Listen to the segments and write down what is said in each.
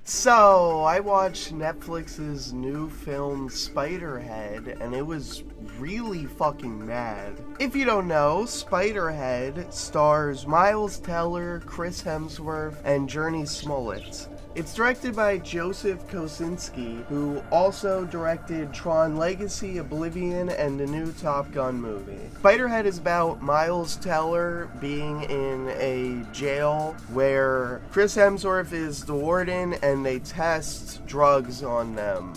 So, I watched Netflix's new film Spiderhead, and it was really fucking mad. If you don't know, Spiderhead stars Miles Teller, Chris Hemsworth, and Journee Smollet. It's directed by Joseph Kosinki, who also directed Tron Legacy, Oblivion, and the new Top Gun movie. Spiderhead is about Miles Teller being in a jail where Chris Hemsworth is the warden and they test drugs on them.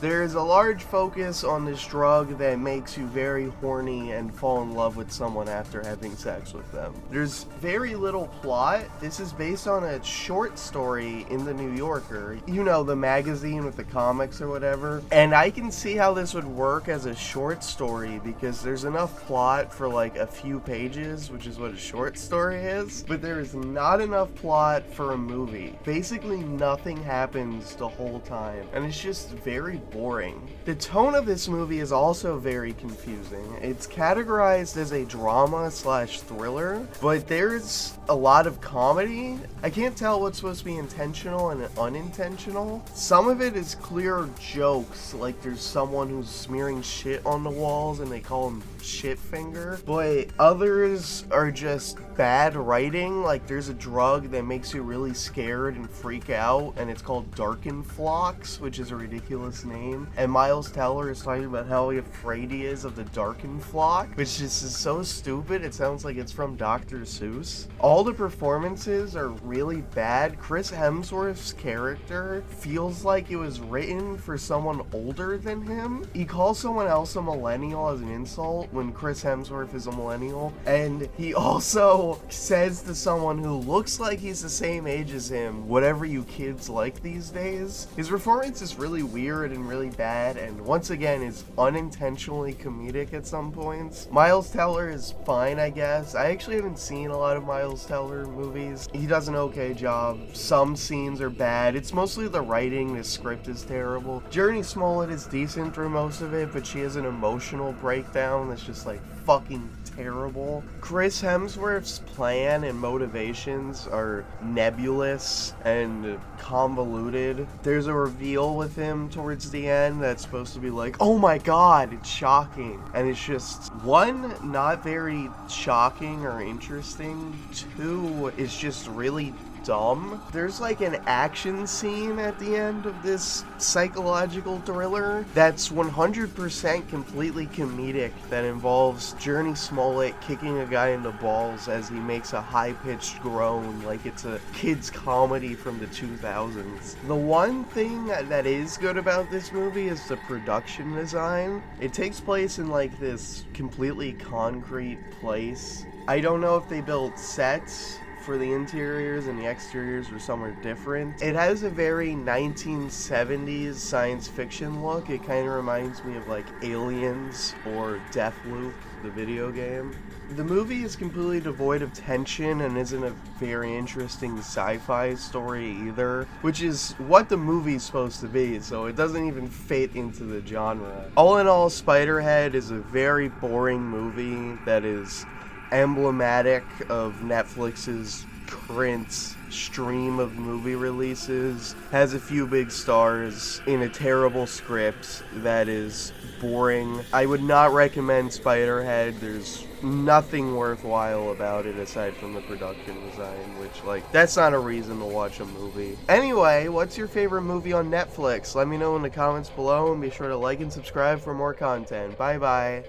There is a large focus on this drug that makes you very horny and fall in love with someone after having sex with them. There's very little plot. This is based on a short story in the New Yorker. You know, the magazine with the comics or whatever. And I can see how this would work as a short story because there's enough plot for like a few pages, which is what a short story is. But there is not enough plot for a movie. Basically nothing happens the whole time. And it's just very boring. The tone of this movie is also very confusing. It's categorized as a drama/thriller, but there's a lot of comedy. I can't tell what's supposed to be intentional and unintentional. Some of it is clear jokes, like there's someone who's smearing shit on the walls and they call him Shitfinger, but others are just bad writing. Like there's a drug that makes you really scared and freak out, and it's called Darkenflox, which is a ridiculous name. And Miles Teller is talking about how afraid he is of the Darkenflock, which just is so stupid. It sounds like it's from Dr. Seuss. All the performances are really bad. Chris Hemsworth's character feels like it was written for someone older than him. He calls someone else a millennial as an insult when Chris Hemsworth is a millennial, and he also says to someone who looks like he's the same age as him, whatever you kids like these days. His performance is really weird and really bad, and once again is unintentionally comedic at some points. Miles Teller is fine, I guess. I actually haven't seen a lot of Miles Teller movies. He does an okay job. Some scenes are bad. It's mostly the writing. The script is terrible. Journee Smollet is decent for most of it, but she has an emotional breakdown that's just like fucking terrible. Chris Hemsworth's plan and motivations are nebulous and convoluted. There's a reveal with him towards the end that's supposed to be like, oh my god, it's shocking. And it's just, one, not very shocking or interesting. Two, it's just really dumb. There's like an action scene at the end of this psychological thriller that's 100% completely comedic, that involves Journee Smollett kicking a guy in the balls as he makes a high-pitched groan like it's a kid's comedy from the 2000s. The one thing that is good about this movie is the production design. It takes place in like this completely concrete place. I don't know if they built sets for the interiors and the exteriors were somewhere different. It has a very 1970s science fiction look. It kind of reminds me of like Aliens or Deathloop, the video game. The movie is completely devoid of tension and isn't a very interesting sci-fi story either, which is what the movie's supposed to be, so it doesn't even fit into the genre. All in all, Spiderhead is a very boring movie that is emblematic of Netflix's current stream of movie releases, has a few big stars in a terrible script that is boring. I would not recommend Spiderhead. There's nothing worthwhile about it aside from the production design, which, like, that's not a reason to watch a movie. Anyway, what's your favorite movie on Netflix? Let me know in the comments below, and be sure to like and subscribe for more content. Bye bye.